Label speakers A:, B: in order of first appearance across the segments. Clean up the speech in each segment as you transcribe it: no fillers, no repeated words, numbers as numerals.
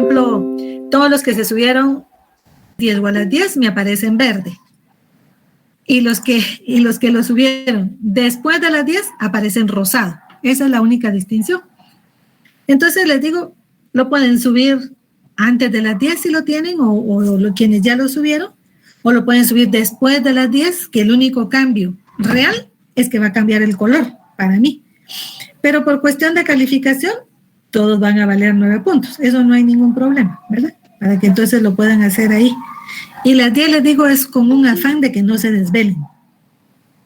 A: ejemplo, todos los que se subieron 10 o a las 10 me aparecen verde. Y los que lo subieron después de las 10 aparecen rosado. Esa es la única distinción. Entonces les digo, lo pueden subir antes de las 10 si lo tienen, o quienes ya lo subieron, o lo pueden subir después de las 10, que el único cambio real es que va a cambiar el color para mí. Pero por cuestión de calificación, todos van a valer 9 puntos. Eso no hay ningún problema, ¿verdad? Para que entonces lo puedan hacer ahí. Y las 10, les digo, es con un afán de que no se desvelen.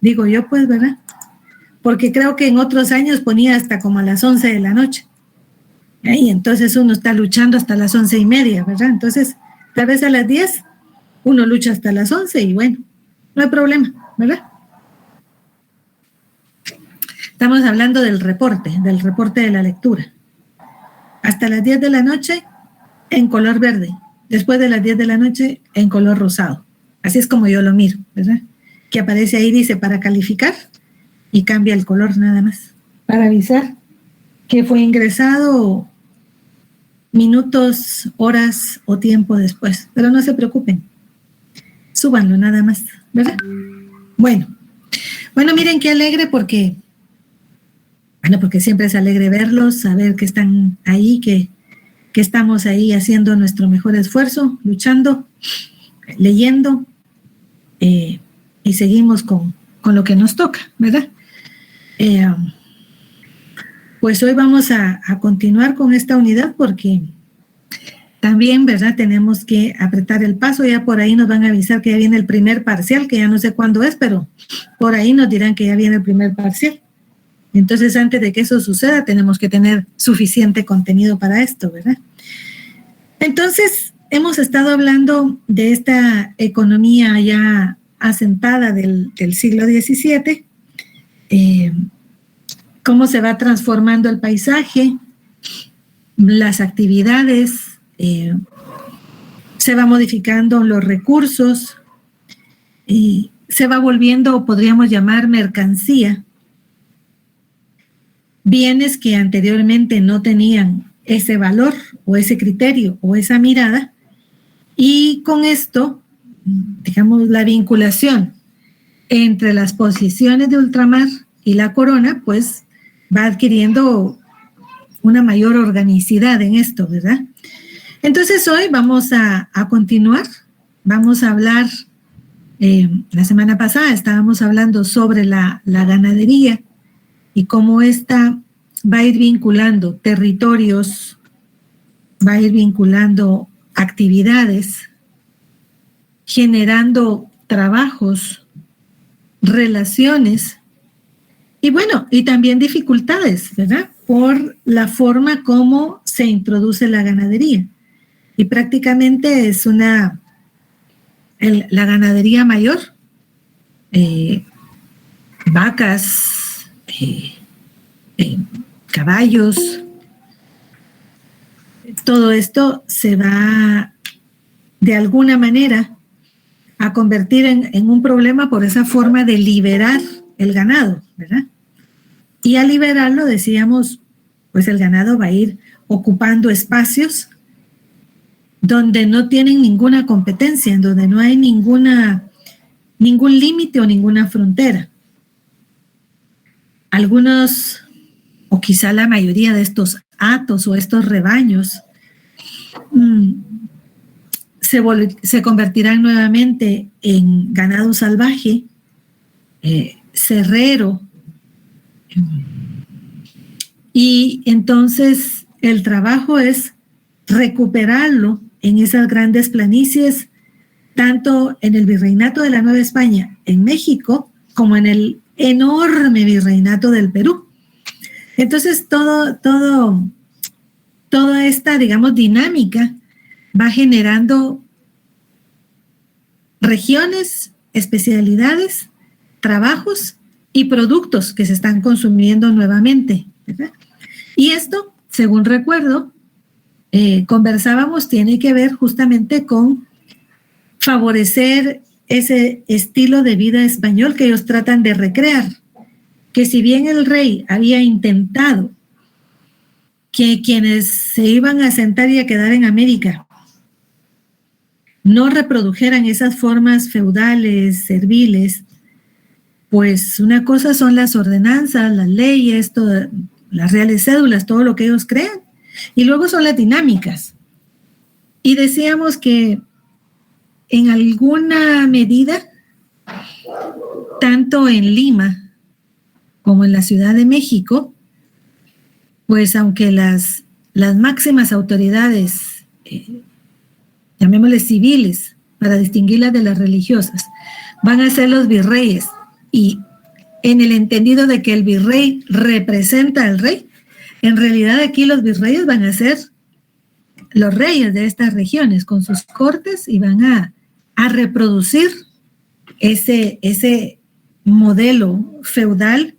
A: Digo yo, pues, ¿verdad? Porque creo que en otros años ponía hasta como a las 11 de la noche. Y entonces uno está luchando hasta las 11:30, ¿verdad? Entonces, tal vez a las 10, uno lucha hasta las 11 y bueno, no hay problema, ¿verdad? Estamos hablando del reporte de la lectura. Hasta las 10 de la noche en color verde. Después de las 10 de la noche en color rosado. Así es como yo lo miro, ¿verdad? Que aparece ahí, dice, para calificar, y cambia el color nada más. Para avisar que fue ingresado minutos, horas o tiempo después. Pero no se preocupen. Súbanlo nada más, ¿verdad? Bueno, miren qué alegre porque siempre es alegre verlos, saber que están ahí, que estamos ahí haciendo nuestro mejor esfuerzo, luchando, leyendo, y seguimos con lo que nos toca, ¿verdad? Pues hoy vamos a continuar con esta unidad porque también, ¿verdad? Tenemos que apretar el paso. Ya por ahí nos van a avisar que ya viene el primer parcial, que ya no sé cuándo es, pero por ahí nos dirán que ya viene el primer parcial. Entonces, antes de que eso suceda, tenemos que tener suficiente contenido para esto, ¿verdad? Entonces, hemos estado hablando de esta economía ya asentada del siglo XVII, cómo se va transformando el paisaje, las actividades, se va modificando los recursos, y se va volviendo, podríamos llamar, mercancía, bienes que anteriormente no tenían ese valor o ese criterio o esa mirada, y con esto, digamos, la vinculación entre las posiciones de ultramar y la corona, pues va adquiriendo una mayor organicidad en esto, ¿verdad? Entonces hoy vamos a continuar, vamos a hablar, la semana pasada estábamos hablando sobre la ganadería y cómo esta va a ir vinculando territorios, va a ir vinculando actividades, generando trabajos, relaciones y bueno, y también dificultades, ¿verdad? Por la forma como se introduce la ganadería. Y prácticamente es la ganadería mayor, vacas, caballos, todo esto se va de alguna manera a convertir en un problema por esa forma de liberar el ganado, ¿verdad? Y al liberarlo, decíamos, pues el ganado va a ir ocupando espacios donde no tienen ninguna competencia, en donde no hay ningún límite o ninguna frontera. Algunos, o quizá la mayoría de estos hatos o estos rebaños, se convertirán nuevamente en ganado salvaje, cerrero, y entonces el trabajo es recuperarlo en esas grandes planicies, tanto en el Virreinato de la Nueva España en México, como en el enorme Virreinato del Perú. Entonces toda esta, digamos, dinámica va generando regiones, especialidades, trabajos y productos que se están consumiendo nuevamente, ¿verdad? Y esto, según recuerdo, conversábamos, tiene que ver justamente con favorecer ese estilo de vida español que ellos tratan de recrear, que si bien el rey había intentado que quienes se iban a sentar y a quedar en América no reprodujeran esas formas feudales, serviles, pues una cosa son las ordenanzas, las leyes, las reales cédulas, todo lo que ellos crean, y luego son las dinámicas. Y decíamos que en alguna medida, tanto en Lima como en la Ciudad de México, pues aunque las máximas autoridades, llamémosles civiles, para distinguirlas de las religiosas, van a ser los virreyes, y en el entendido de que el virrey representa al rey, en realidad aquí los virreyes van a ser los reyes de estas regiones con sus cortes y van a reproducir ese modelo feudal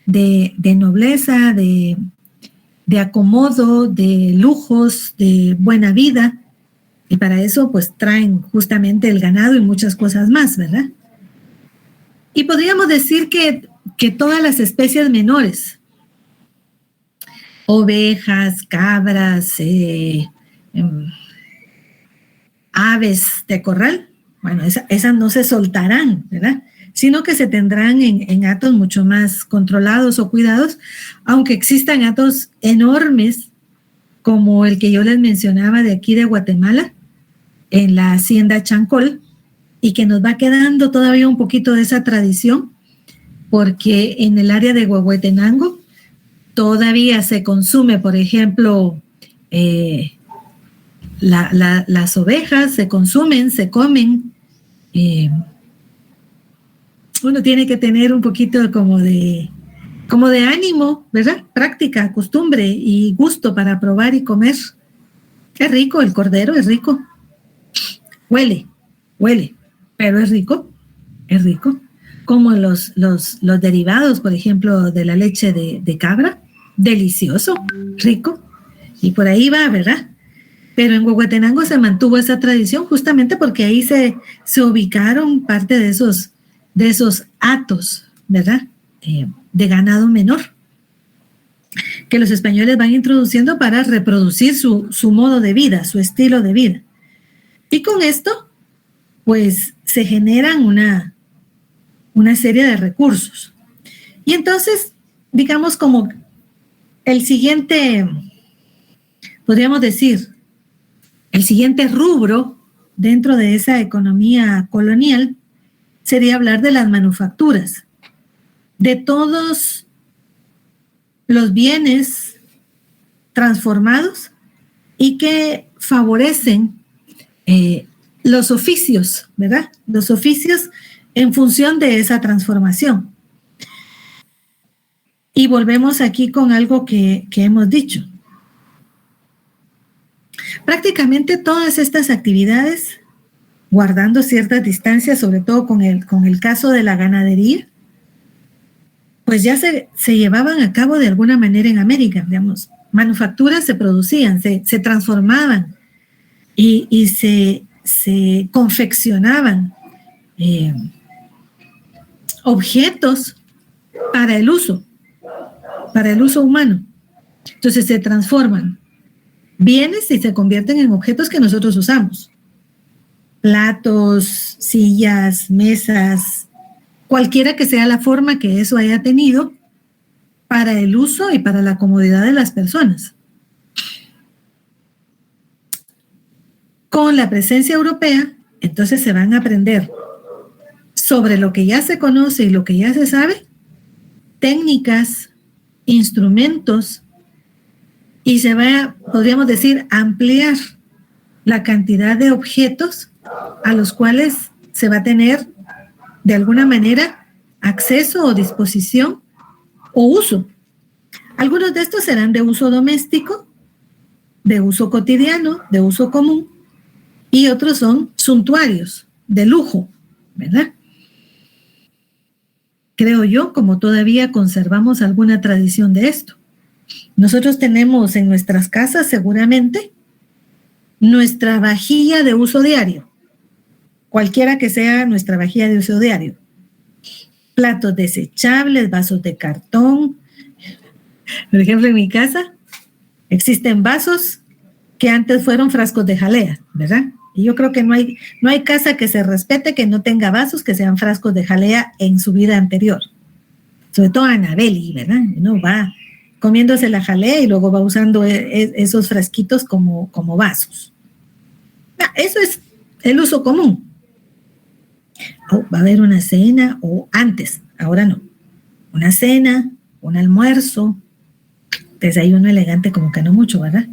A: de nobleza, de acomodo, de lujos, de buena vida, y para eso pues traen justamente el ganado y muchas cosas más, ¿verdad? Y podríamos decir que todas las especies menores, ovejas, cabras, aves de corral, bueno, esas no se soltarán, ¿verdad? Sino que se tendrán en hatos mucho más controlados o cuidados, aunque existan hatos enormes, como el que yo les mencionaba de aquí de Guatemala, en la hacienda Chancol, y que nos va quedando todavía un poquito de esa tradición, porque en el área de Huehuetenango todavía se consume, por ejemplo, las ovejas se consumen, se comen. Uno tiene que tener un poquito como de ánimo, ¿verdad? Práctica, costumbre y gusto para probar y comer. Es rico, el cordero es rico. Huele, pero es rico. Como los derivados, por ejemplo, de la leche de cabra, delicioso, rico. Y por ahí va, ¿verdad? Pero en Huehuetenango se mantuvo esa tradición justamente porque ahí se ubicaron parte de esos hatos, ¿verdad? De ganado menor, que los españoles van introduciendo para reproducir su modo de vida, su estilo de vida. Y con esto, pues, se generan una serie de recursos. Y entonces, digamos como el siguiente, podríamos decir, el siguiente rubro dentro de esa economía colonial sería hablar de las manufacturas, de todos los bienes transformados y que favorecen los oficios, ¿verdad? Los oficios en función de esa transformación. Y volvemos aquí con algo que hemos dicho. Prácticamente todas estas actividades, guardando ciertas distancias, sobre todo con el caso de la ganadería, pues ya se llevaban a cabo de alguna manera en América, digamos. Manufacturas se producían, se transformaban y se confeccionaban objetos para el uso humano. Entonces se transforman bienes y se convierten en objetos que nosotros usamos. Platos, sillas, mesas, cualquiera que sea la forma que eso haya tenido para el uso y para la comodidad de las personas. Con la presencia europea, entonces se van a aprender sobre lo que ya se conoce y lo que ya se sabe, técnicas, instrumentos, y se va, podríamos decir, a ampliar la cantidad de objetos a los cuales se va a tener de alguna manera acceso o disposición o uso. Algunos de estos serán de uso doméstico, de uso cotidiano, de uso común, y otros son suntuarios, de lujo, ¿verdad? Creo yo, como todavía conservamos alguna tradición de esto. Nosotros tenemos en nuestras casas seguramente nuestra vajilla de uso diario, cualquiera que sea nuestra vajilla de uso diario. Platos desechables, vasos de cartón. Por ejemplo, en mi casa Existen vasos que antes fueron frascos de jalea, ¿verdad? Y yo creo que no hay casa que se respete que no tenga vasos que sean frascos de jalea en su vida anterior. Sobre todo Anabeli, ¿verdad? Uno va comiéndose la jalea y luego va usando esos frasquitos como vasos. Eso es el uso común. Va a haber una cena, o antes, ahora no. Una cena, un almuerzo, desayuno elegante como que no mucho, ¿verdad?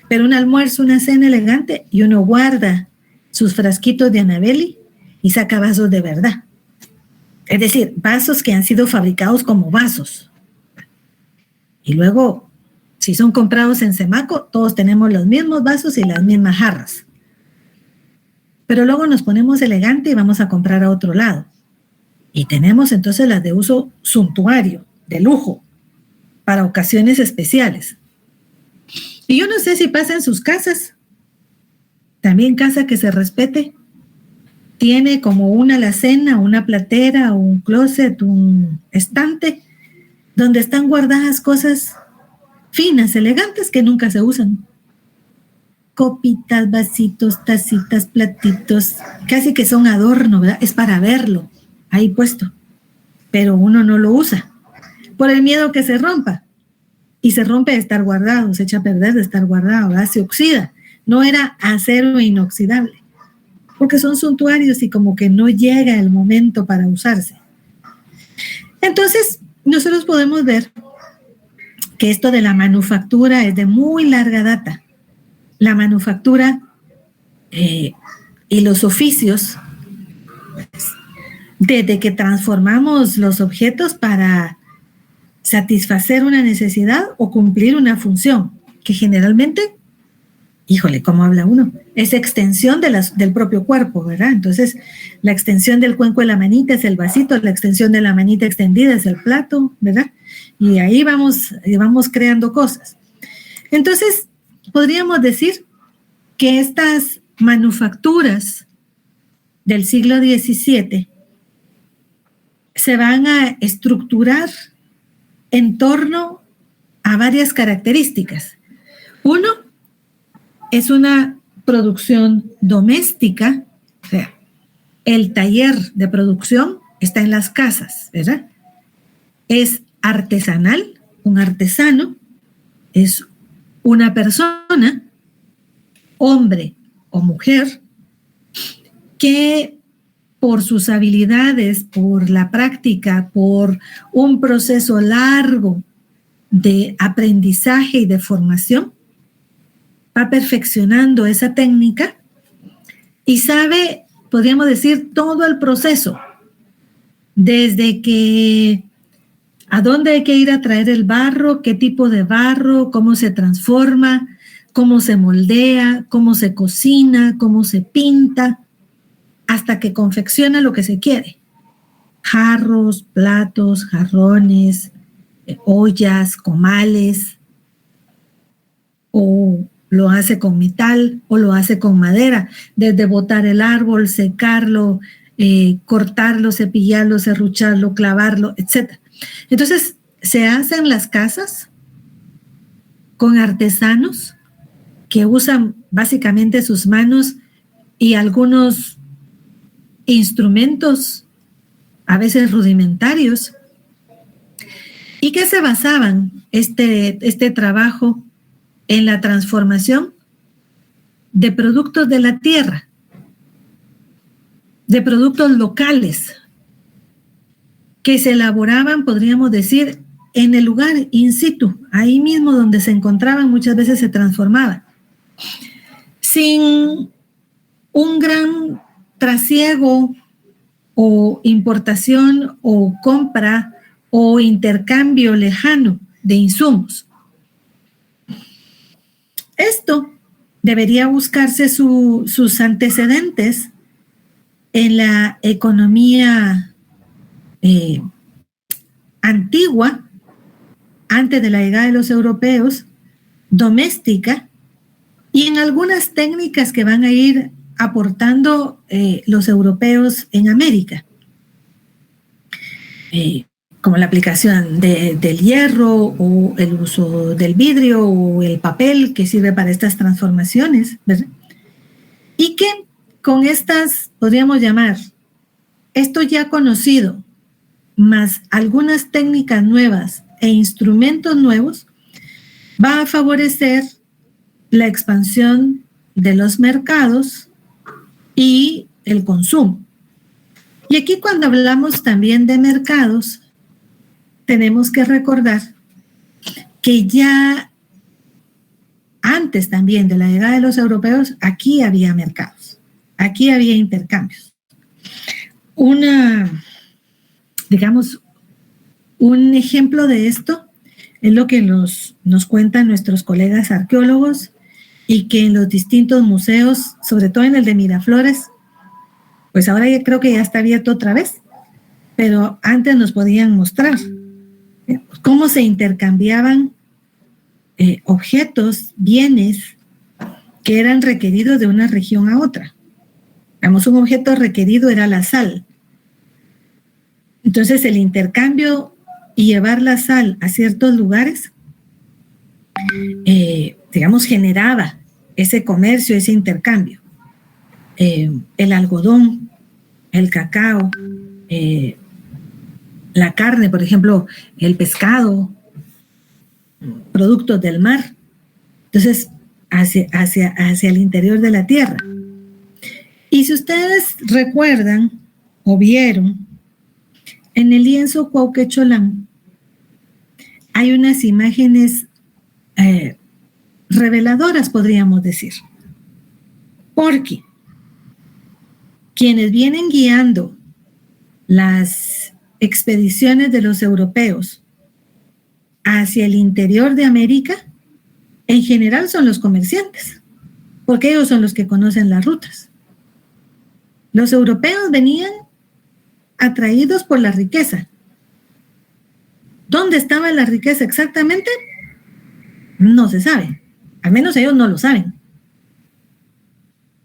A: Pero un almuerzo, una cena elegante, y uno guarda sus frasquitos de Anabeli y saca vasos de verdad. Es decir, vasos que han sido fabricados como vasos. Y luego, si son comprados en Semaco, todos tenemos los mismos vasos y las mismas jarras. Pero luego nos ponemos elegante y vamos a comprar a otro lado. Y tenemos entonces las de uso suntuario, de lujo, para ocasiones especiales. Y yo no sé si pasa en sus casas. También casa que se respete tiene como una alacena, una platera, un closet, un estante, donde están guardadas cosas finas, elegantes, que nunca se usan. Copitas, vasitos, tacitas, platitos, casi que son adorno, ¿verdad? Es para verlo, ahí puesto. Pero uno no lo usa, por el miedo que se rompa. Y se rompe de estar guardado, se echa a perder de estar guardado, ¿verdad? Se oxida. No era acero inoxidable, porque son suntuarios y como que no llega el momento para usarse. Entonces, nosotros podemos ver que esto de la manufactura es de muy larga data. La manufactura y los oficios, desde que transformamos los objetos para satisfacer una necesidad o cumplir una función, que generalmente, híjole, ¿cómo habla uno? Es extensión del propio cuerpo, ¿verdad? Entonces, la extensión del cuenco de la manita es el vasito, la extensión de la manita extendida es el plato, ¿verdad? Y ahí vamos creando cosas. Entonces, podríamos decir que estas manufacturas del siglo XVII se van a estructurar en torno a varias características. Uno, es una producción doméstica, o sea, el taller de producción está en las casas, ¿verdad? Es artesanal, un artesano, es una persona, hombre o mujer, que por sus habilidades, por la práctica, por un proceso largo de aprendizaje y de formación, va perfeccionando esa técnica y sabe, podríamos decir, todo el proceso, desde que a dónde hay que ir a traer el barro, qué tipo de barro, cómo se transforma, cómo se moldea, cómo se cocina, cómo se pinta, hasta que confecciona lo que se quiere. Jarros, platos, jarrones, ollas, comales, o lo hace con metal o lo hace con madera, desde botar el árbol, secarlo, cortarlo, cepillarlo, serrucharlo, clavarlo, etc. Entonces, se hacen las casas con artesanos que usan básicamente sus manos y algunos instrumentos, a veces rudimentarios, y que se basaban este trabajo en la transformación de productos de la tierra, de productos locales, que se elaboraban, podríamos decir, en el lugar in situ, ahí mismo donde se encontraban, muchas veces se transformaban, sin un gran trasiego o importación o compra o intercambio lejano de insumos. Esto debería buscarse sus antecedentes en la economía antigua, antes de la llegada de los europeos, doméstica, y en algunas técnicas que van a ir aportando los europeos en América. como la aplicación del hierro o el uso del vidrio o el papel que sirve para estas transformaciones, ¿verdad? Y que con estas, podríamos llamar, esto ya conocido, más algunas técnicas nuevas e instrumentos nuevos, va a favorecer la expansión de los mercados y el consumo. Y aquí cuando hablamos también de mercados, tenemos que recordar que ya antes también de la llegada de los europeos, aquí había mercados, aquí había intercambios. Digamos, un ejemplo de esto es lo que nos cuentan nuestros colegas arqueólogos y que en los distintos museos, sobre todo en el de Miraflores, pues ahora ya creo que ya está abierto otra vez, pero antes nos podían mostrar cómo se intercambiaban objetos, bienes que eran requeridos de una región a otra. Digamos, un objeto requerido era la sal. Entonces, el intercambio y llevar la sal a ciertos lugares, digamos, generaba ese comercio, ese intercambio. El algodón, el cacao, la carne, por ejemplo, el pescado, productos del mar. Entonces, hacia el interior de la tierra. Y si ustedes recuerdan o vieron, en el lienzo Cuauquecholán hay unas imágenes reveladoras, podríamos decir. Porque quienes vienen guiando las expediciones de los europeos hacia el interior de América, en general son los comerciantes, porque ellos son los que conocen las rutas. Los europeos venían atraídos por la riqueza. ¿Dónde estaba la riqueza exactamente? No se sabe. Al menos ellos no lo saben.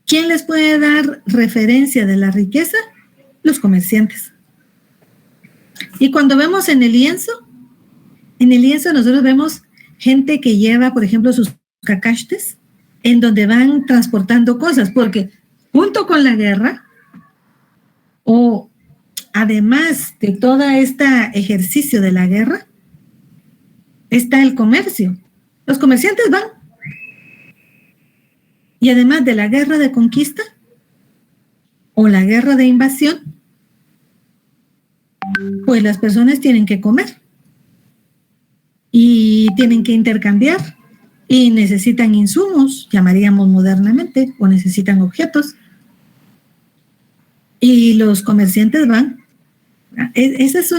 A: ¿Quién les puede dar referencia de la riqueza? Los comerciantes. Y cuando vemos en el lienzo nosotros vemos gente que lleva, por ejemplo, sus cacachtes, en donde van transportando cosas, porque junto con la guerra, o además de todo este ejercicio de la guerra, está el comercio. Los comerciantes van. Y además de la guerra de conquista o la guerra de invasión, pues las personas tienen que comer y tienen que intercambiar y necesitan insumos, llamaríamos modernamente, o necesitan objetos. Y los comerciantes van. Esa es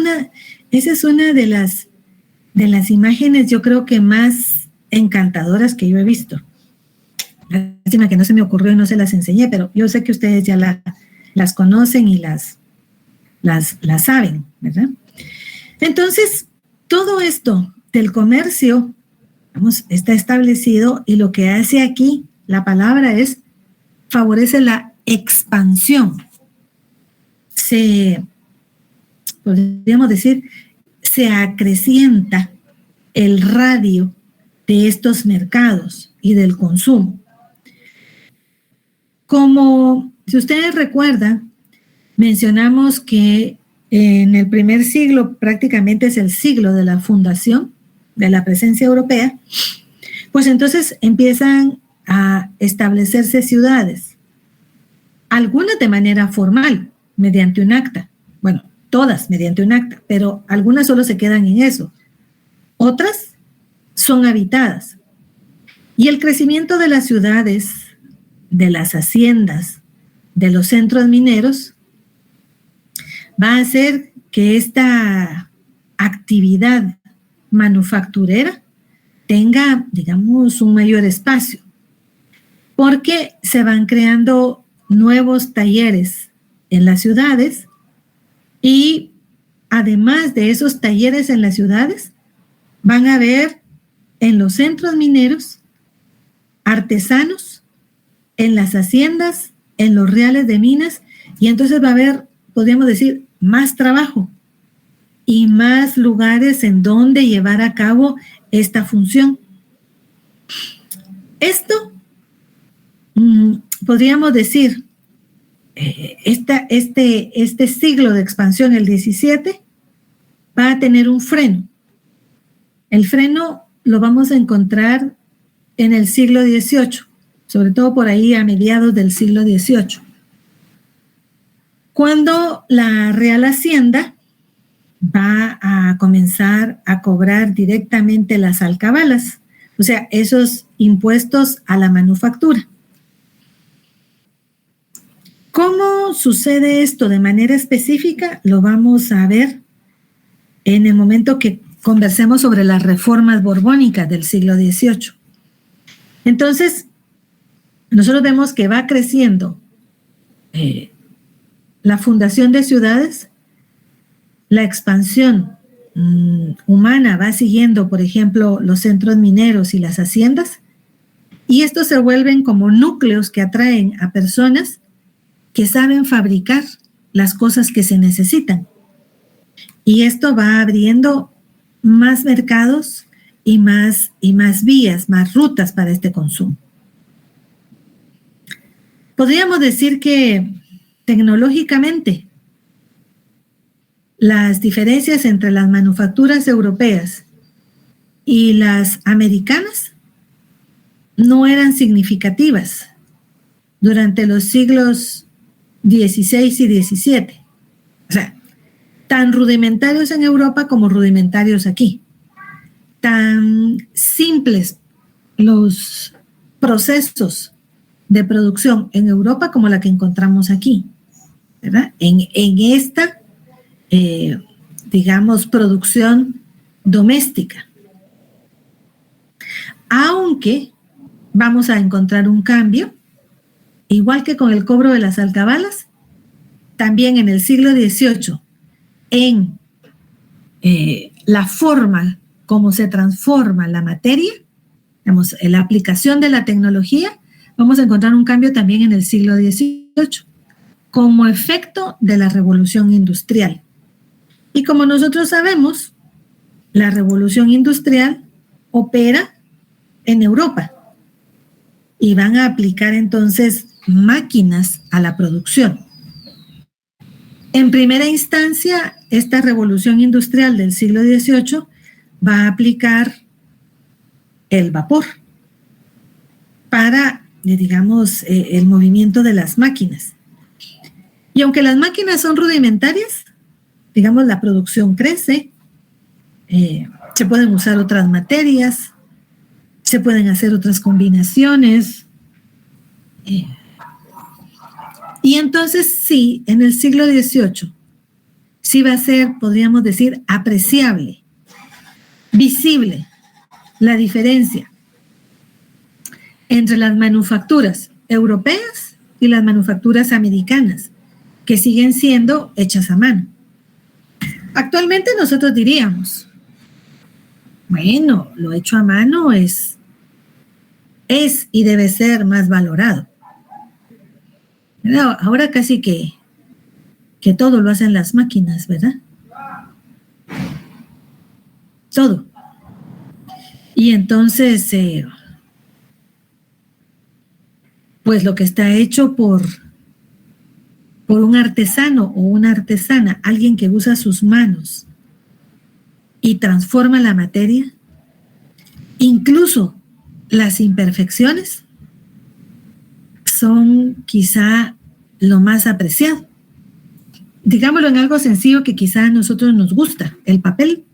A: una de las imágenes, yo creo que más encantadoras que yo he visto. Lástima que no se me ocurrió y no se las enseñé, pero yo sé que ustedes ya las conocen y las saben, ¿verdad? Entonces, todo esto del comercio, vamos, está establecido y lo que hace aquí la palabra es favorece la expansión. Podríamos decir, se acrecienta el radio de estos mercados y del consumo. Como, si ustedes recuerdan, mencionamos que en el primer siglo, prácticamente es el siglo de la fundación de la presencia europea, pues entonces empiezan a establecerse ciudades, algunas de manera formal, mediante un acta, bueno, todas mediante un acta, pero algunas solo se quedan en eso, otras son habitadas. Y el crecimiento de las ciudades, de las haciendas, de los centros mineros, va a hacer que esta actividad manufacturera tenga, digamos, un mayor espacio, porque se van creando nuevos talleres en las ciudades y además de esos talleres en las ciudades, van a haber en los centros mineros artesanos, en las haciendas, en los reales de minas, y entonces va a haber, podríamos decir, más trabajo. y más lugares en donde llevar a cabo esta función. Esto, podríamos decir, este siglo de expansión, el 17, va a tener un freno. El freno lo vamos a encontrar en el siglo XVIII, sobre todo por ahí a mediados del siglo XVIII, cuando la Real Hacienda va a comenzar a cobrar directamente las alcabalas, o sea, esos impuestos a la manufactura. ¿Cómo sucede esto de manera específica? Lo vamos a ver en el momento que conversemos sobre las reformas borbónicas del siglo XVIII. Entonces, nosotros vemos que va creciendo la fundación de ciudades, la expansión humana va siguiendo, por ejemplo, los centros mineros y las haciendas, y estos se vuelven como núcleos que atraen a personas que saben fabricar las cosas que se necesitan. Y esto va abriendo más mercados y más vías, más rutas para este consumo. Podríamos decir que tecnológicamente las diferencias entre las manufacturas europeas y las americanas no eran significativas durante los siglos XVI y XVII. O sea, tan rudimentarios en Europa como rudimentarios aquí. Tan simples los procesos de producción en Europa como la que encontramos aquí, ¿verdad? En esta, digamos, producción doméstica. Aunque vamos a encontrar un cambio, igual que con el cobro de las alcabalas, también en el siglo XVIII, en la forma como se transforma la materia, digamos, en la aplicación de la tecnología, vamos a encontrar un cambio también en el siglo XVIII, como efecto de la revolución industrial. Y como nosotros sabemos, la revolución industrial opera en Europa y van a aplicar entonces máquinas a la producción. En primera instancia, esta revolución industrial del siglo XVIII va a aplicar el vapor para, digamos, el movimiento de las máquinas. Y aunque las máquinas son rudimentarias, digamos, la producción crece, se pueden usar otras materias, se pueden hacer otras combinaciones. Y entonces sí, en el siglo XVIII, sí va a ser, podríamos decir, apreciable, visible, la diferencia entre las manufacturas europeas y las manufacturas americanas, que siguen siendo hechas a mano. Actualmente nosotros diríamos, bueno, lo hecho a mano es y debe ser más valorado. Ahora casi que todo lo hacen las máquinas, ¿verdad? Todo. Y entonces, pues lo que está hecho por un artesano o una artesana, alguien que usa sus manos y transforma la materia, incluso las imperfecciones, son quizá lo más apreciado. Digámoslo en algo sencillo que quizá a nosotros nos gusta, el papel.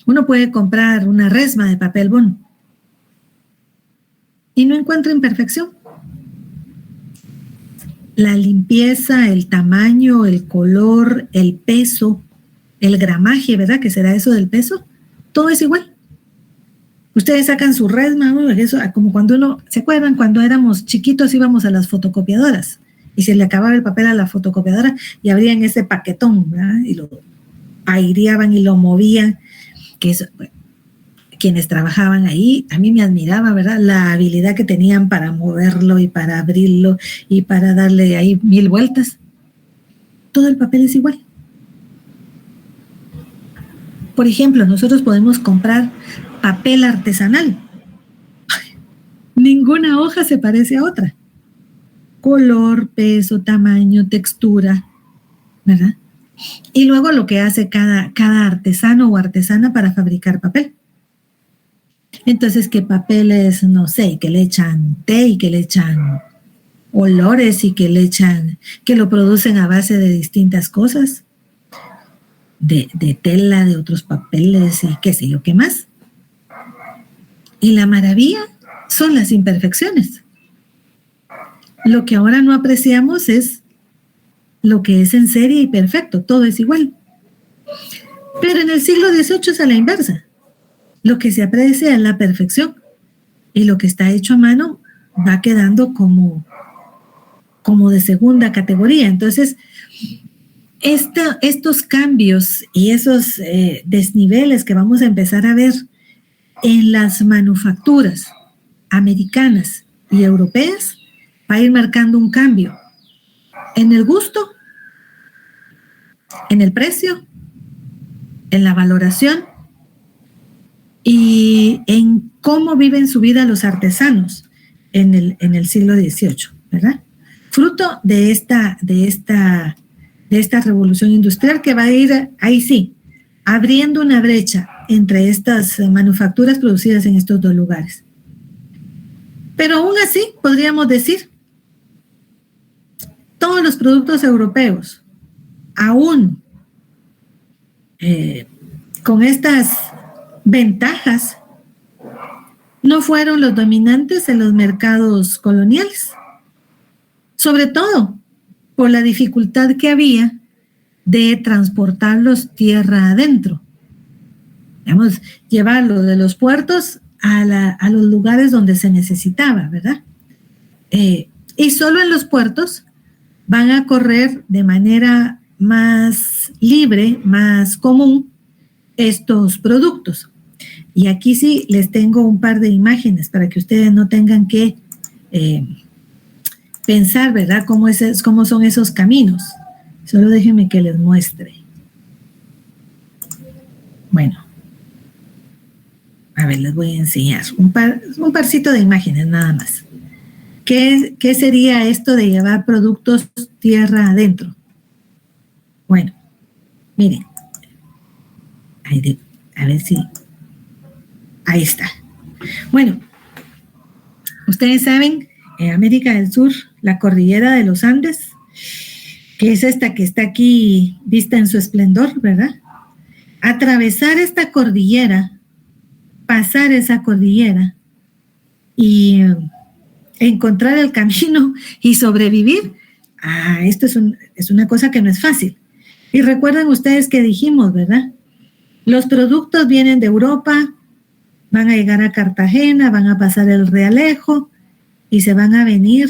A: Uno puede comprar una resma de papel bond y no encuentra imperfección. La limpieza, el tamaño, el color, el peso, el gramaje, ¿verdad? ¿Qué será eso del peso? Todo es igual. Ustedes sacan su resma, ¿no? Eso, como cuando uno, ¿se acuerdan? Cuando éramos chiquitos íbamos a las fotocopiadoras y se le acababa el papel a la fotocopiadora y abrían ese paquetón, ¿verdad? Y lo aireaban y lo movían, que eso, bueno, quienes trabajaban ahí, a mí me admiraba, ¿verdad? La habilidad que tenían para moverlo y para abrirlo y para darle ahí 1000 vueltas. Todo el papel es igual. Por ejemplo, nosotros podemos comprar papel artesanal. Ninguna hoja se parece a otra. Color, peso, tamaño, textura, ¿verdad? Y luego lo que hace cada artesano o artesana para fabricar papel. Entonces, ¿qué papeles? No sé, que le echan té y que le echan olores y que le echan, que lo producen a base de distintas cosas, de tela, de otros papeles y qué sé yo, qué más. Y la maravilla son las imperfecciones. Lo que ahora no apreciamos es lo que es en serie y perfecto, todo es igual. Pero en el siglo XVIII es a la inversa. Lo que se aprecia es la perfección y lo que está hecho a mano va quedando como de segunda categoría. Entonces, estos cambios y esos desniveles que vamos a empezar a ver en las manufacturas americanas y europeas va a ir marcando un cambio en el gusto, en el precio, en la valoración y en cómo viven su vida los artesanos en el siglo XVIII, ¿verdad? Fruto de esta revolución industrial que va a ir, ahí sí, abriendo una brecha entre estas manufacturas producidas en estos dos lugares. Pero aún así, podríamos decir, todos los productos europeos, aún con estas ventajas, no fueron los dominantes en los mercados coloniales, sobre todo por la dificultad que había de transportarlos tierra adentro. Digamos, llevarlos de los puertos a los lugares donde se necesitaba, ¿verdad? Y solo en los puertos van a correr de manera más libre, más común, estos productos. Y aquí sí les tengo un par de imágenes para que ustedes no tengan que pensar, ¿verdad?, cómo son esos caminos. Solo déjenme que les muestre. Bueno, a ver, les voy a enseñar un parcito de imágenes nada más. ¿Qué sería esto de llevar productos tierra adentro? Bueno, miren. A ver si... Ahí está. Bueno, ustedes saben, en América del Sur, la cordillera de los Andes, que es esta que está aquí vista en su esplendor, ¿verdad? Atravesar esta cordillera, pasar esa cordillera y encontrar el camino y sobrevivir, esto es una cosa que no es fácil. Y recuerden ustedes que dijimos, ¿verdad? Los productos vienen de Europa, van a llegar a Cartagena, van a pasar el Realejo y se van a venir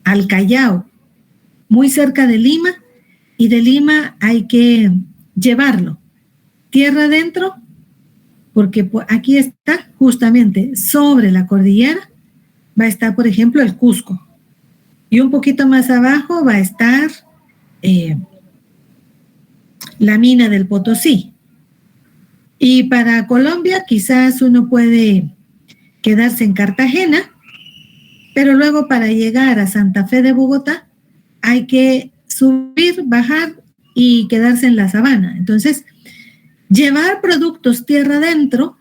A: al Callao, muy cerca de Lima, y de Lima hay que llevarlo tierra adentro, porque aquí está justamente sobre la cordillera, va a estar, por ejemplo, el Cusco, y un poquito más abajo va a estar la mina del Potosí. Y para Colombia quizás uno puede quedarse en Cartagena, pero luego para llegar a Santa Fe de Bogotá hay que subir, bajar y quedarse en la sabana. Entonces, llevar productos tierra adentro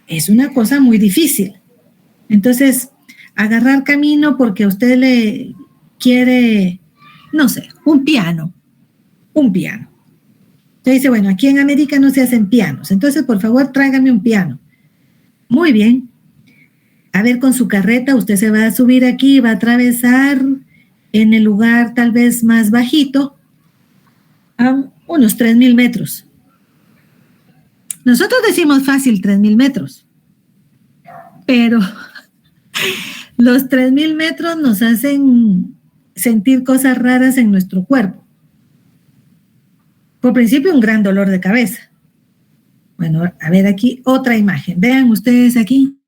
A: es una cosa muy difícil. Entonces, agarrar camino porque a usted le quiere, no sé, un piano. Usted dice, bueno, aquí en América no se hacen pianos, entonces por favor tráigame un piano. Muy bien. A ver, con su carreta usted se va a subir aquí, va a atravesar en el lugar tal vez más bajito a unos 3,000 metros. Nosotros decimos fácil 3,000 metros, pero los 3,000 metros nos hacen sentir cosas raras en nuestro cuerpo. Por principio, un gran dolor de cabeza. Bueno, a ver aquí otra imagen. Vean ustedes aquí.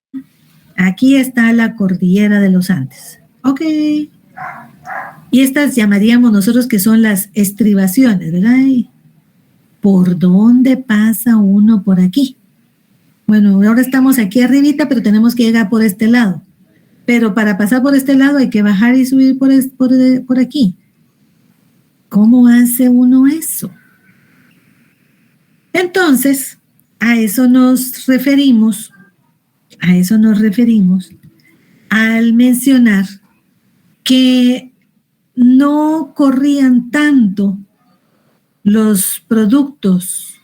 A: Aquí está la cordillera de los Andes. Ok. Y estas llamaríamos nosotros que son las estribaciones, ¿verdad? Y ¿por dónde pasa uno por aquí? Bueno, ahora estamos aquí arribita, pero tenemos que llegar por este lado. Pero para pasar por este lado hay que bajar y subir por aquí. ¿Cómo hace uno eso? Entonces, a eso nos referimos al mencionar que no corrían tanto los productos,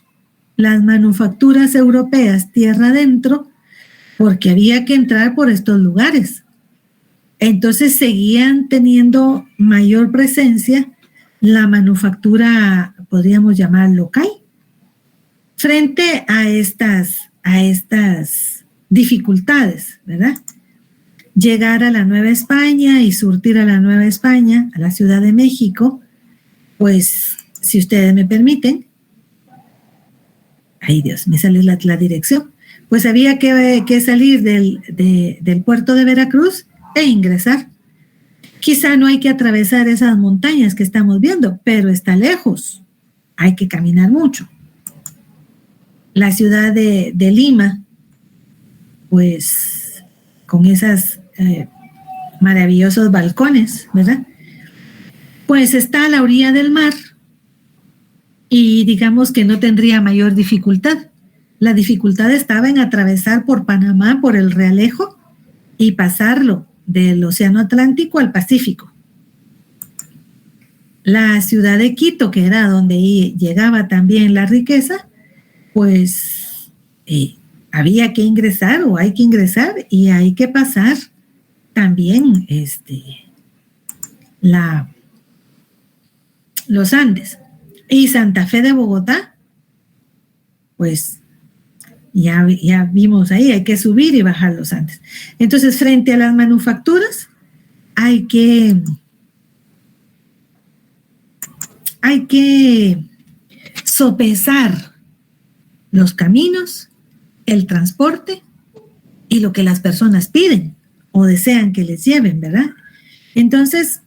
A: las manufacturas europeas tierra adentro, porque había que entrar por estos lugares. Entonces seguían teniendo mayor presencia la manufactura, podríamos llamar local, frente a estas dificultades, ¿verdad? Llegar a la Nueva España y surtir a la Nueva España, a la Ciudad de México, pues, si ustedes me permiten, ay Dios, me sale la dirección, pues había que salir del puerto de Veracruz e ingresar. Quizá no hay que atravesar esas montañas que estamos viendo, pero está lejos, hay que caminar mucho. La ciudad de Lima, pues con esos maravillosos balcones, ¿verdad? Pues está a la orilla del mar y digamos que no tendría mayor dificultad. La dificultad estaba en atravesar por Panamá, por el Realejo, y pasarlo del Océano Atlántico al Pacífico. La ciudad de Quito, que era donde llegaba también la riqueza, pues había que ingresar o hay que ingresar y hay que pasar también los Andes. Y Santa Fe de Bogotá, pues ya vimos ahí, hay que subir y bajar los Andes. Entonces, frente a las manufacturas, hay que sopesar los caminos, el transporte y lo que las personas piden o desean que les lleven, ¿verdad? Entonces,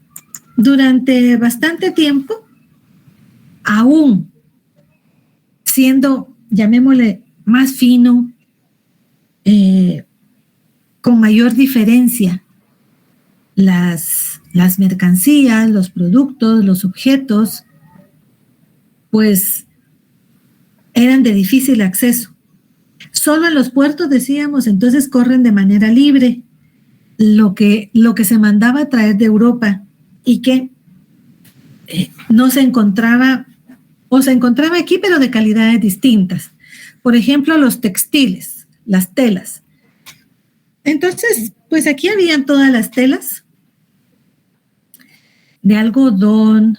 A: durante bastante tiempo, aún siendo, llamémosle, más fino, con mayor diferencia, las mercancías, los productos, los objetos, pues eran de difícil acceso. Solo en los puertos, decíamos, entonces corren de manera libre lo que se mandaba a traer de Europa y que no se encontraba, o se encontraba aquí, pero de calidades distintas. Por ejemplo, los textiles, las telas. Entonces, pues aquí habían todas las telas de algodón,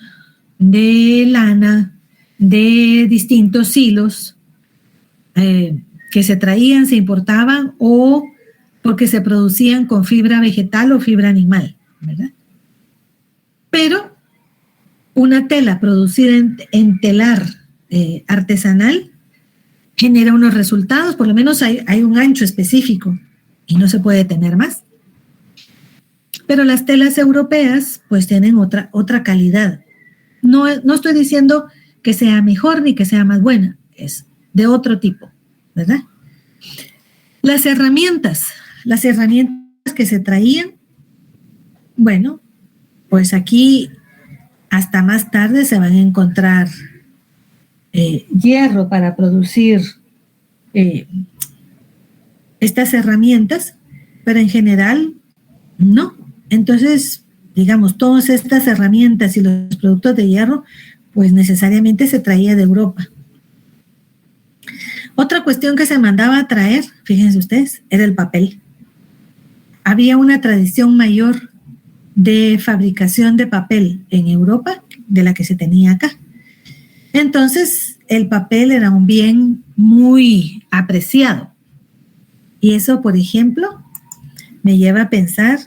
A: de lana, de distintos hilos que se traían, se importaban o porque se producían con fibra vegetal o fibra animal, ¿verdad? Pero una tela producida en telar artesanal genera unos resultados, por lo menos hay un ancho específico y no se puede tener más. Pero las telas europeas pues tienen otra calidad. No estoy diciendo que sea mejor ni que sea más buena, es de otro tipo, ¿verdad? Las herramientas que se traían, bueno, pues aquí hasta más tarde se van a encontrar hierro para producir estas herramientas, pero en general no. Entonces, digamos, todas estas herramientas y los productos de hierro, pues necesariamente se traía de Europa. Otra cuestión que se mandaba a traer, fíjense ustedes, era el papel. Había una tradición mayor de fabricación de papel en Europa de la que se tenía acá. Entonces, el papel era un bien muy apreciado. Y eso, por ejemplo, me lleva a pensar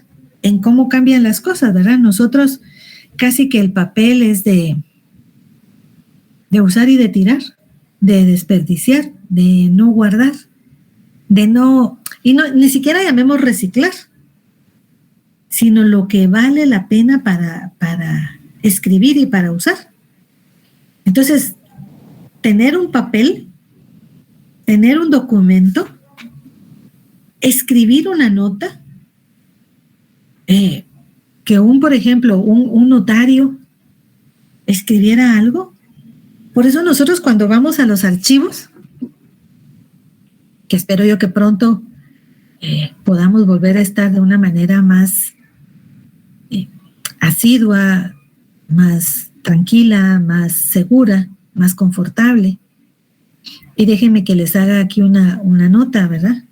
A: en cómo cambian las cosas, ¿verdad? Nosotros casi que el papel es de usar y de tirar, de desperdiciar, de no guardar, ni siquiera llamemos reciclar, sino lo que vale la pena para escribir y para usar. Entonces, tener un papel, tener un documento, escribir una nota, que por ejemplo, un notario escribiera algo. Por eso nosotros cuando vamos a los archivos, que espero yo que pronto podamos volver a estar de una manera más asidua, más tranquila, más segura, más confortable. Y déjenme que les haga aquí una nota, ¿verdad?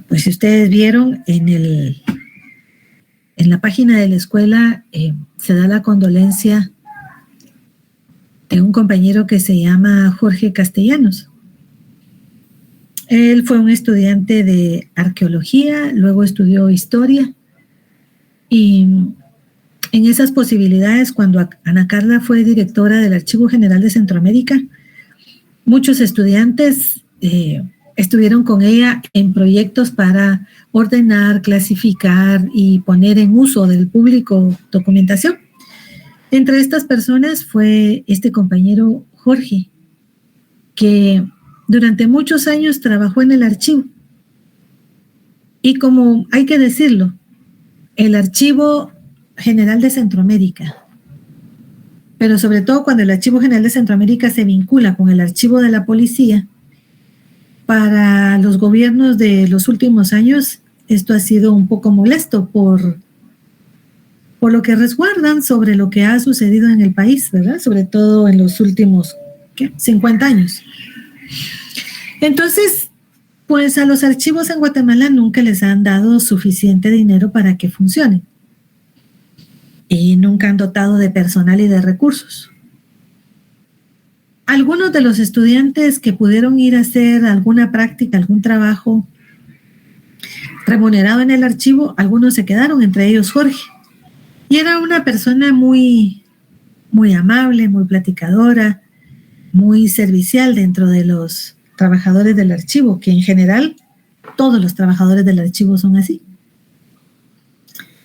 A: Pues si ustedes vieron en la página de la escuela se da la condolencia de un compañero que se llama Jorge Castellanos. Él fue un estudiante de arqueología, luego estudió historia y en esas posibilidades, cuando Ana Carla fue directora del Archivo General de Centroamérica, muchos estudiantes estuvieron con ella en proyectos para ordenar, clasificar y poner en uso del público documentación. Entre estas personas fue este compañero Jorge, que durante muchos años trabajó en el archivo. Y como hay que decirlo, el Archivo General de Centroamérica, pero sobre todo cuando el Archivo General de Centroamérica se vincula con el archivo de la policía, para los gobiernos de los últimos años esto ha sido un poco molesto por lo que resguardan sobre lo que ha sucedido en el país, ¿verdad? Sobre todo en los últimos 50 años. Entonces, pues a los archivos en Guatemala nunca les han dado suficiente dinero para que funcionen. Y nunca han dotado de personal y de recursos. Algunos de los estudiantes que pudieron ir a hacer alguna práctica, algún trabajo remunerado en el archivo, algunos se quedaron, entre ellos Jorge. Y era una persona muy, muy amable, muy platicadora, muy servicial dentro de los trabajadores del archivo, que en general todos los trabajadores del archivo son así.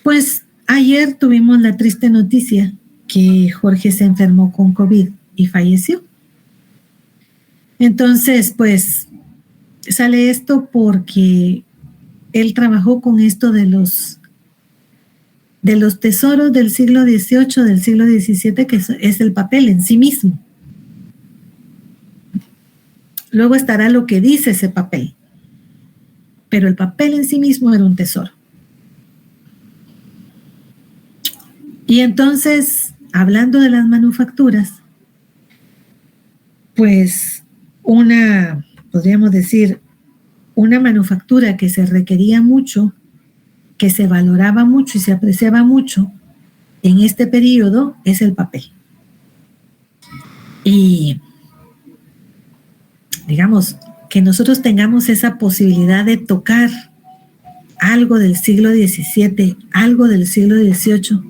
A: Pues ayer tuvimos la triste noticia que Jorge se enfermó con COVID y falleció. Entonces, pues sale esto porque él trabajó con esto de los tesoros del siglo XVIII, del siglo XVII, que es el papel en sí mismo. Luego estará lo que dice ese papel, pero el papel en sí mismo era un tesoro. Y entonces, hablando de las manufacturas, pues podríamos decir, una manufactura que se requería mucho, que se valoraba mucho y se apreciaba mucho en este periodo es el papel. Y digamos, que nosotros tengamos esa posibilidad de tocar algo del siglo XVII, algo del siglo XVIII,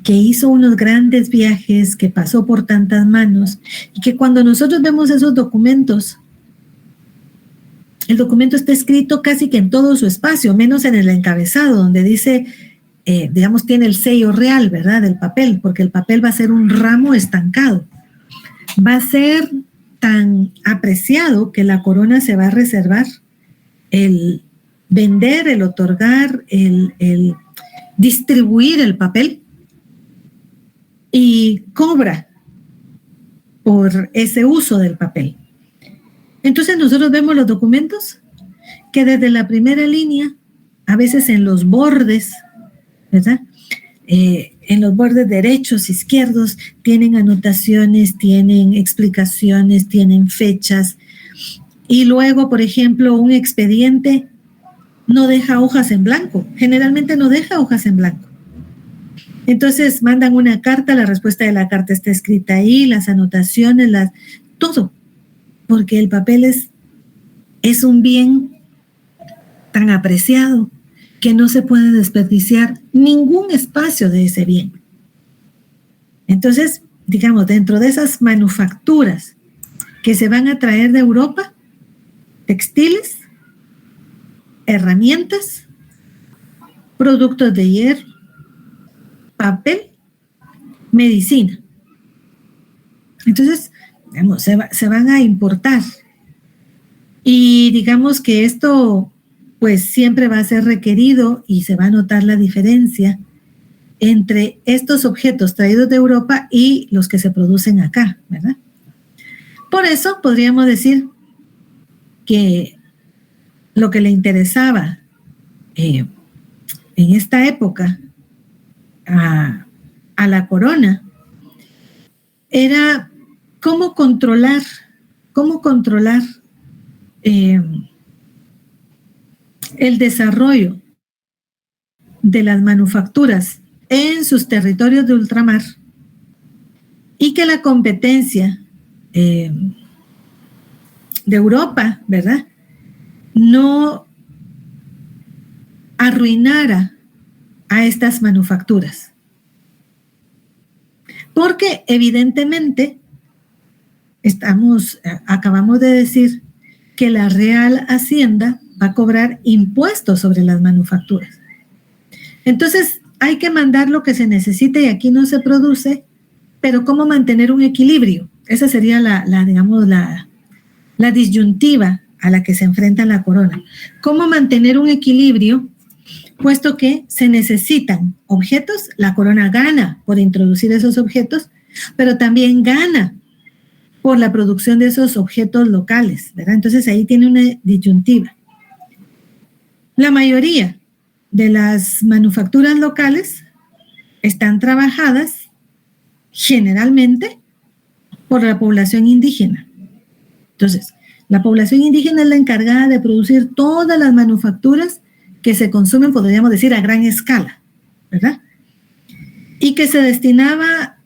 A: que hizo unos grandes viajes, que pasó por tantas manos, y que cuando nosotros vemos esos documentos, el documento está escrito casi que en todo su espacio, menos en el encabezado, donde dice, digamos, tiene el sello real, ¿verdad?, del papel, porque el papel va a ser un ramo estancado. Va a ser tan apreciado que la corona se va a reservar el vender, el otorgar, el distribuir el papel, y cobra por ese uso del papel. Entonces nosotros vemos los documentos que desde la primera línea, a veces en los bordes, ¿verdad?, en los bordes derechos, izquierdos, tienen anotaciones, tienen explicaciones, tienen fechas. Y luego, por ejemplo, un expediente no deja hojas en blanco. Generalmente no deja hojas en blanco. Entonces mandan una carta, la respuesta de la carta está escrita ahí, las anotaciones, todo. Porque el papel es un bien tan apreciado que no se puede desperdiciar ningún espacio de ese bien. Entonces, digamos, dentro de esas manufacturas que se van a traer de Europa, textiles, herramientas, productos de hierro, papel, medicina. Entonces, digamos, se van a importar. Y digamos que esto pues siempre va a ser requerido y se va a notar la diferencia entre estos objetos traídos de Europa y los que se producen acá, ¿verdad? Por eso podríamos decir que lo que le interesaba en esta época a la corona era cómo controlar el desarrollo de las manufacturas en sus territorios de ultramar y que la competencia de Europa, ¿verdad?, no arruinara a estas manufacturas. Porque evidentemente acabamos de decir que la Real Hacienda va a cobrar impuestos sobre las manufacturas. Entonces hay que mandar lo que se necesite y aquí no se produce, pero ¿cómo mantener un equilibrio? Esa sería la disyuntiva a la que se enfrenta la corona. ¿Cómo mantener un equilibrio? Puesto que se necesitan objetos, la corona gana por introducir esos objetos, pero también gana por la producción de esos objetos locales, ¿verdad? Entonces ahí tiene una disyuntiva. La mayoría de las manufacturas locales están trabajadas generalmente por la población indígena. Entonces, la población indígena es la encargada de producir todas las manufacturas que se consumen, podríamos decir, a gran escala, ¿verdad? Y que se destinaba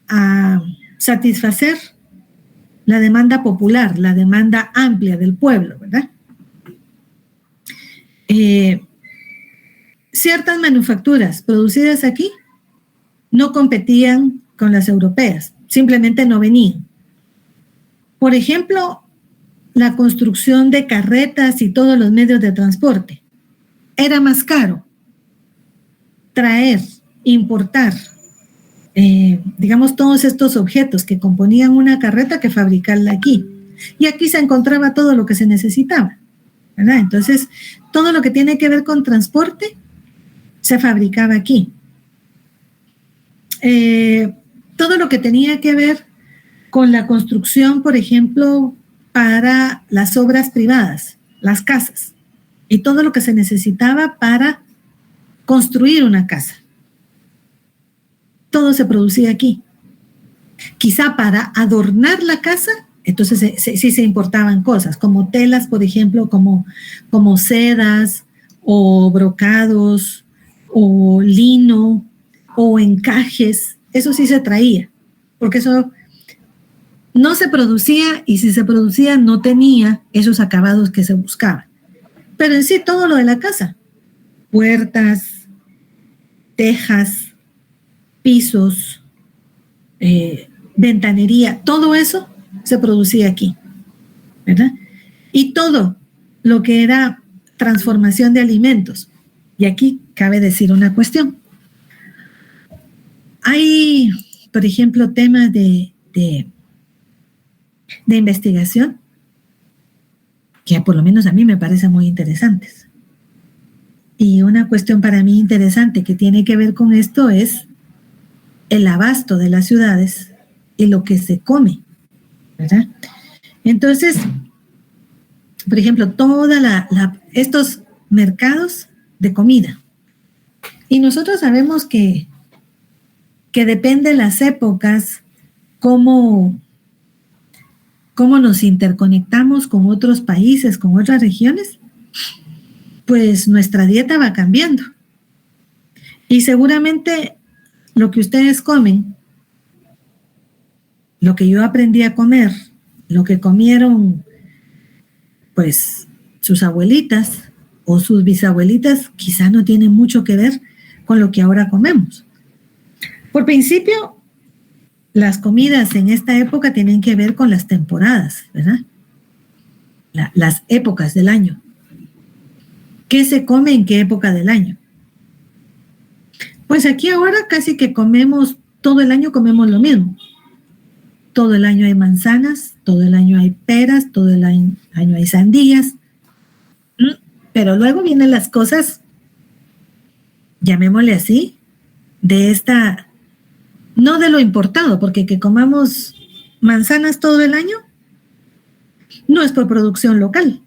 A: a satisfacer la demanda popular, la demanda amplia del pueblo, ¿verdad? Ciertas manufacturas producidas aquí no competían con las europeas, simplemente no venían. Por ejemplo, la construcción de carretas y todos los medios de transporte. Era más caro traer, importar, digamos, todos estos objetos que componían una carreta que fabricarla aquí. Y aquí se encontraba todo lo que se necesitaba, ¿verdad? Entonces, todo lo que tiene que ver con transporte se fabricaba aquí. Todo lo que tenía que ver con la construcción, por ejemplo, para las obras privadas, las casas, y todo lo que se necesitaba para construir una casa. Todo se producía aquí. Quizá para adornar la casa, entonces sí se importaban cosas, como telas, por ejemplo, como sedas o brocados o lino o encajes. Eso sí se traía, porque eso no se producía y si se producía no tenía esos acabados que se buscaban. Pero en sí todo lo de la casa, puertas, tejas, pisos, ventanería, todo eso se producía aquí, ¿verdad? Y todo lo que era transformación de alimentos. Y aquí cabe decir una cuestión. Hay, por ejemplo, temas de investigación que por lo menos a mí me parecen muy interesantes. Y una cuestión para mí interesante que tiene que ver con esto es el abasto de las ciudades y lo que se come, ¿verdad? Entonces, por ejemplo, estos mercados de comida. Y nosotros sabemos que depende de las épocas, cómo nos interconectamos con otros países, con otras regiones, pues nuestra dieta va cambiando. Y seguramente lo que ustedes comen, lo que yo aprendí a comer, lo que comieron pues sus abuelitas o sus bisabuelitas, quizá no tiene mucho que ver con lo que ahora comemos. Por principio, las comidas en esta época tienen que ver con las temporadas, ¿verdad? Las épocas del año. ¿Qué se come en qué época del año? Pues aquí ahora casi que comemos, todo el año comemos lo mismo. todo el año hay manzanas, todo el año hay peras, todo el año hay sandías. Pero luego vienen las cosas, llamémosle así, de esta, no de lo importado, porque que comamos manzanas todo el año no es por producción local,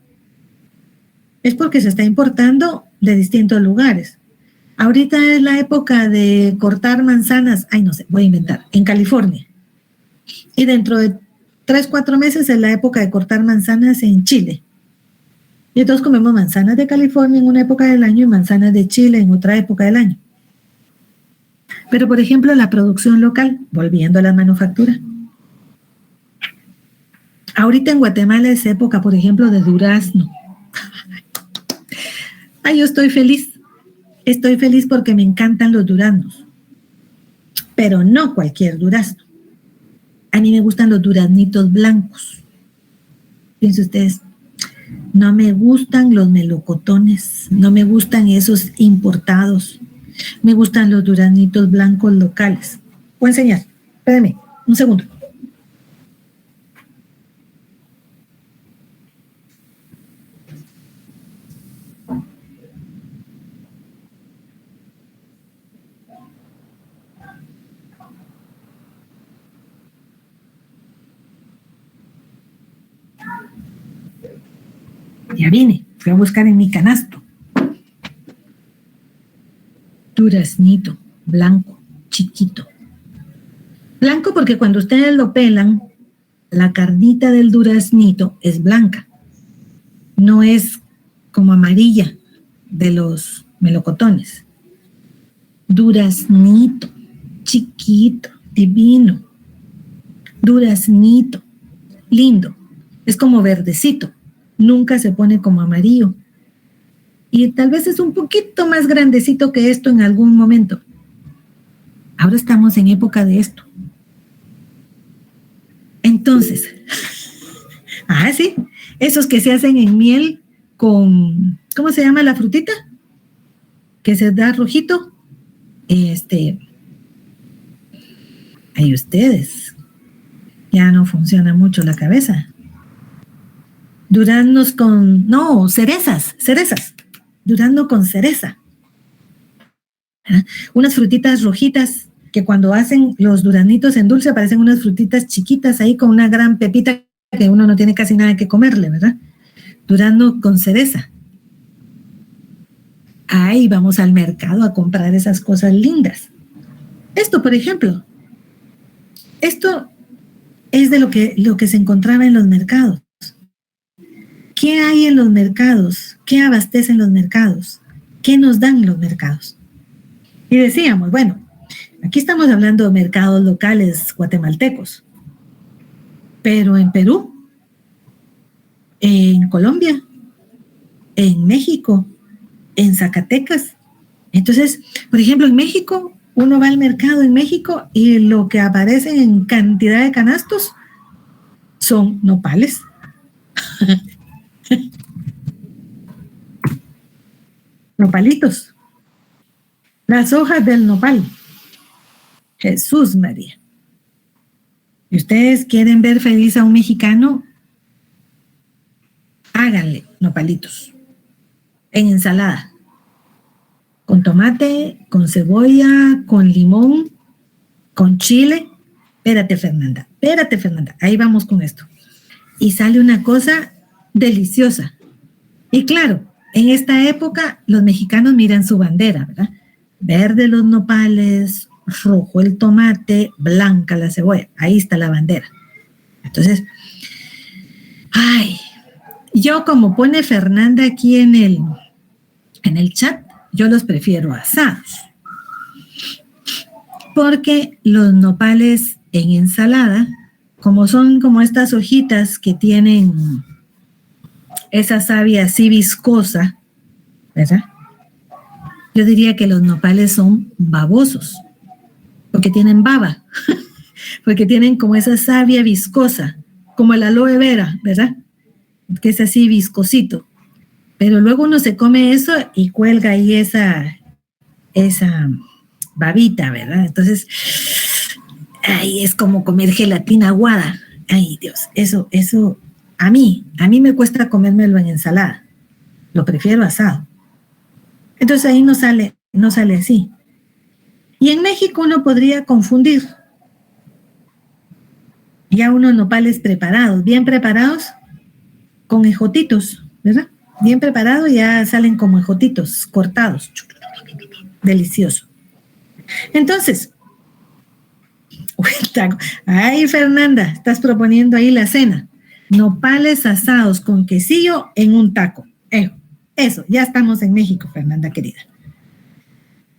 A: es porque se está importando de distintos lugares. Ahorita es la época de cortar manzanas, no sé, voy a inventar, en California. Y dentro de 3, 4 meses es la época de cortar manzanas en Chile. Y entonces comemos manzanas de California en una época del año y manzanas de Chile en otra época del año. Pero, por ejemplo, la producción local, volviendo a la manufactura. Ahorita en Guatemala es época, por ejemplo, de durazno. Yo estoy feliz. Estoy feliz porque me encantan los duraznos. Pero no cualquier durazno. A mí me gustan los duraznitos blancos. Fíjense ustedes, no me gustan los melocotones, no me gustan esos importados. Me gustan los duraznitos blancos locales. Voy a enseñar. Espérenme, un segundo. Ya vine, fui a buscar en mi canasto. Duraznito, blanco, chiquito. Blanco porque cuando ustedes lo pelan, la carnita del duraznito es blanca. No es como amarilla de los melocotones. Duraznito, chiquito, divino. Duraznito, lindo. Es como verdecito. Nunca se pone como amarillo. Y tal vez es un poquito más grandecito que esto en algún momento. Ahora estamos en época de esto. Entonces, sí, esos que se hacen en miel con, ¿cómo se llama la frutita? Que se da rojito. Ahí ustedes. Ya no funciona mucho la cabeza. Duraznos con, no, cerezas. Durazno con cereza. Unas frutitas rojitas que cuando hacen los duraznitos en dulce parecen unas frutitas chiquitas ahí con una gran pepita que uno no tiene casi nada que comerle, ¿verdad? Durazno con cereza. Ahí vamos al mercado a comprar esas cosas lindas. Esto, por ejemplo, esto es de lo que se encontraba en los mercados. ¿Qué hay en los mercados? ¿Qué abastecen los mercados? ¿Qué nos dan los mercados? Y decíamos, bueno, aquí estamos hablando de mercados locales guatemaltecos, pero en Perú, en Colombia, en México, en Zacatecas. Entonces, por ejemplo, en México, uno va al mercado en México y lo que aparece en cantidad de canastos son nopales. Nopalitos. Las hojas del nopal. Jesús María. Si ustedes quieren ver feliz a un mexicano, háganle nopalitos. En ensalada. Con tomate, con cebolla, con limón, con chile. Espérate, Fernanda. Ahí vamos con esto. Y sale una cosa deliciosa. Y claro, en esta época los mexicanos miran su bandera, ¿verdad? Verde los nopales, rojo el tomate, blanca la cebolla. Ahí está la bandera. Entonces, yo como pone Fernanda aquí en el chat, yo los prefiero asados. Porque los nopales en ensalada, como son como estas hojitas que tienen esa savia así viscosa, ¿verdad? Yo diría que los nopales son babosos, porque tienen baba, porque tienen como esa savia viscosa, como el aloe vera, ¿verdad? Que es así viscosito. Pero luego uno se come eso y cuelga ahí esa babita, ¿verdad? Entonces, ay, es como comer gelatina aguada. Ay, Dios, eso, a mí me cuesta comérmelo en ensalada. Lo prefiero asado. Entonces ahí no sale así. Y en México uno podría confundir ya unos nopales preparados, bien preparados, con ejotitos, ¿verdad? Bien preparados, ya salen como ejotitos, cortados. Delicioso. Entonces, ay, Fernanda, estás proponiendo ahí la cena. Nopales asados con quesillo en un taco. Eso, ya estamos en México, Fernanda querida.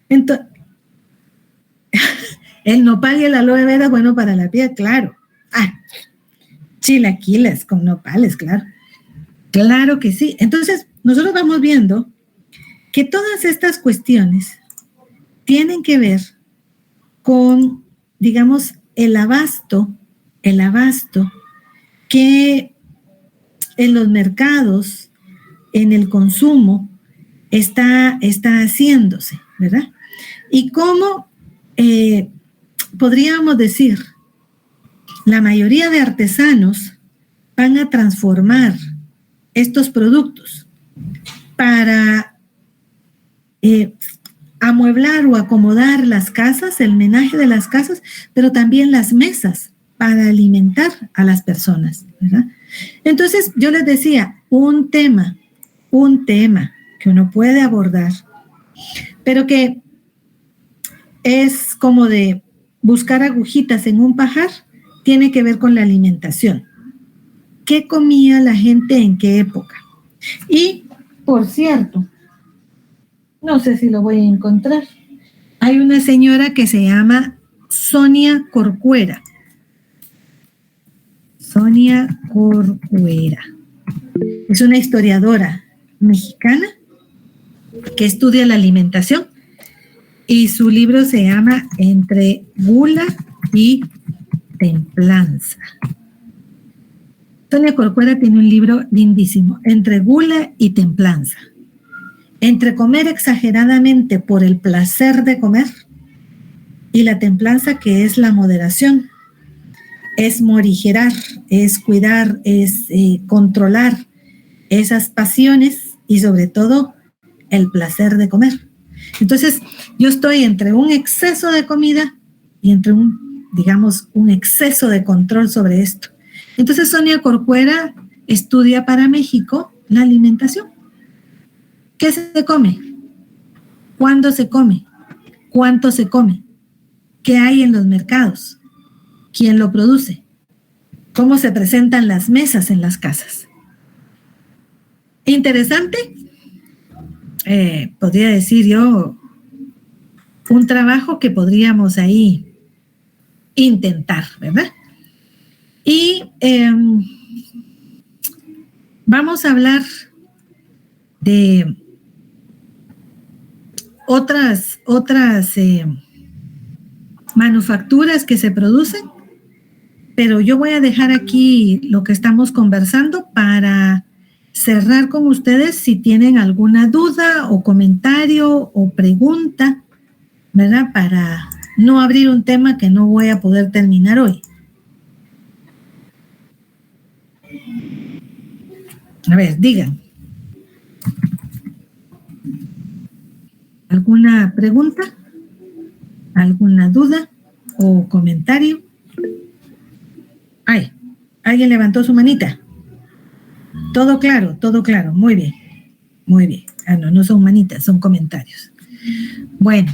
A: Entonces, el nopal y el aloe vera, bueno, para la piel, claro. Chilaquiles con nopales, claro. Claro que sí. Entonces, nosotros vamos viendo que todas estas cuestiones tienen que ver con, digamos, el abasto que en los mercados, en el consumo, está haciéndose, ¿verdad? Y cómo podríamos decir, la mayoría de artesanos van a transformar estos productos para amueblar o acomodar las casas, el menaje de las casas, pero también las mesas para alimentar a las personas, ¿verdad? Entonces, yo les decía, un tema que uno puede abordar, pero que es como de buscar agujitas en un pajar, tiene que ver con la alimentación. ¿Qué comía la gente en qué época? Y, por cierto, no sé si lo voy a encontrar. Hay una señora que se llama Sonia Corcuera. Sonia Corcuera. Es una historiadora mexicana que estudia la alimentación y su libro se llama Entre gula y templanza. Sonia Corcuera tiene un libro lindísimo, Entre gula y templanza. Entre comer exageradamente por el placer de comer y la templanza, que es la moderación. Es morigerar, es cuidar, es controlar esas pasiones y sobre todo el placer de comer. Entonces, yo estoy entre un exceso de comida y entre un exceso de control sobre esto. Entonces, Sonia Corcuera estudia para México la alimentación. ¿Qué se come? ¿Cuándo se come? ¿Cuánto se come? ¿Qué hay en los mercados? ¿Quién lo produce? ¿Cómo se presentan las mesas en las casas? Interesante. Podría decir yo, un trabajo que podríamos ahí intentar, ¿verdad? Y vamos a hablar de otras manufacturas que se producen, pero yo voy a dejar aquí lo que estamos conversando para cerrar con ustedes si tienen alguna duda o comentario o pregunta, ¿verdad? Para no abrir un tema que no voy a poder terminar hoy. A ver, digan. ¿Alguna pregunta? ¿Alguna duda o comentario? Ay, alguien levantó su manita. Todo claro, muy bien, muy bien. No son manitas, son comentarios. Bueno,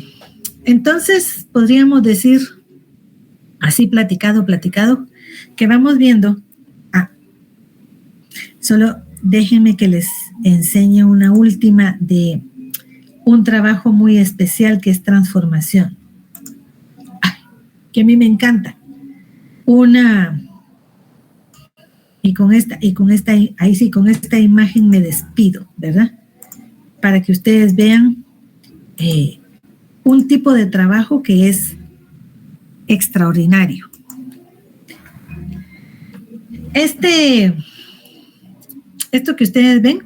A: entonces podríamos decir, así platicado, que vamos viendo. Solo déjenme que les enseñe una última de un trabajo muy especial que es transformación. Que a mí me encanta. Con esta imagen me despido, ¿verdad? Para que ustedes vean un tipo de trabajo que es extraordinario. Esto que ustedes ven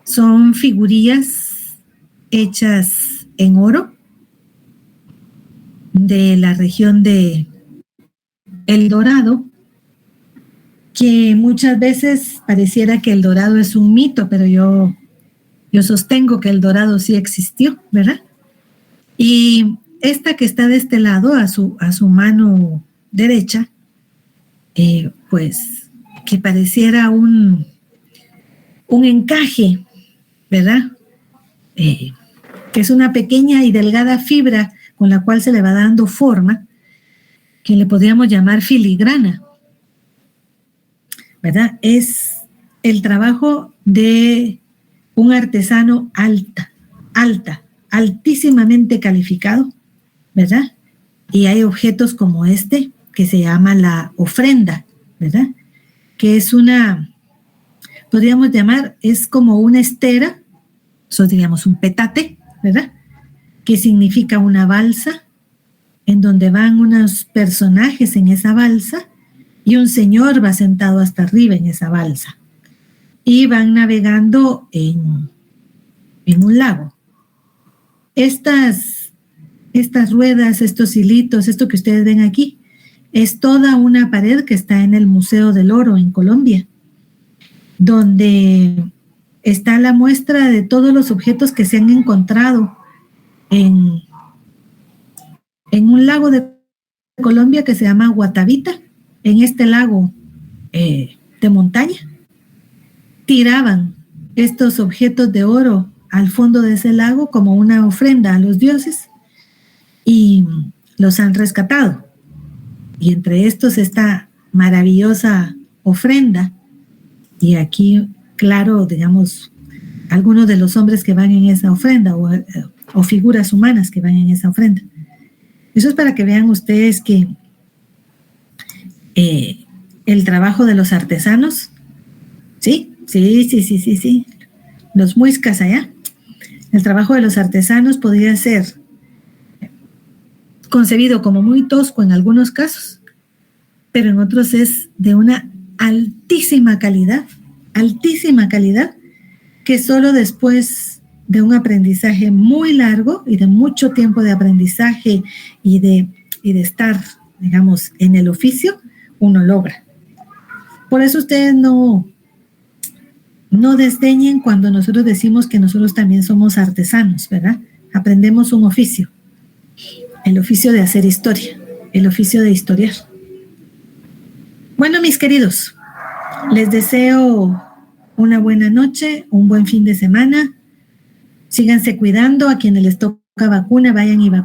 A: son figurillas hechas en oro de la región de el dorado, que muchas veces pareciera que el dorado es un mito, pero yo sostengo que el dorado sí existió, ¿verdad? Y esta que está de este lado, a su mano derecha, pues que pareciera un encaje, ¿verdad? Que es una pequeña y delgada fibra con la cual se le va dando forma, que le podríamos llamar filigrana, ¿verdad? Es el trabajo de un artesano altísimamente calificado, ¿verdad? Y hay objetos como este, que se llama la ofrenda, ¿verdad? Que es podríamos llamar, es como una estera, eso diríamos un petate, ¿verdad? Que significa una balsa, en donde van unos personajes en esa balsa, y un señor va sentado hasta arriba en esa balsa. Y van navegando en un lago. Estas ruedas, estos hilitos, esto que ustedes ven aquí, es toda una pared que está en el Museo del Oro en Colombia, donde está la muestra de todos los objetos que se han encontrado en un lago de Colombia que se llama Guatavita. En este lago de montaña, tiraban estos objetos de oro al fondo de ese lago como una ofrenda a los dioses y los han rescatado. Y entre estos esta maravillosa ofrenda, y aquí, claro, digamos, algunos de los hombres que van en esa ofrenda o figuras humanas que van en esa ofrenda. Eso es para que vean ustedes que el trabajo de los artesanos, sí, los muiscas allá, el trabajo de los artesanos podría ser concebido como muy tosco en algunos casos, pero en otros es de una altísima calidad, que solo después de un aprendizaje muy largo y de mucho tiempo de aprendizaje y de estar, digamos, en el oficio, uno logra. Por eso ustedes no desdeñen cuando nosotros decimos que nosotros también somos artesanos, ¿verdad? Aprendemos un oficio, el oficio de hacer historia, el oficio de historiar. Bueno, mis queridos, les deseo una buena noche, un buen fin de semana. Síganse cuidando, a quienes les toca vacuna, vayan y vacunen.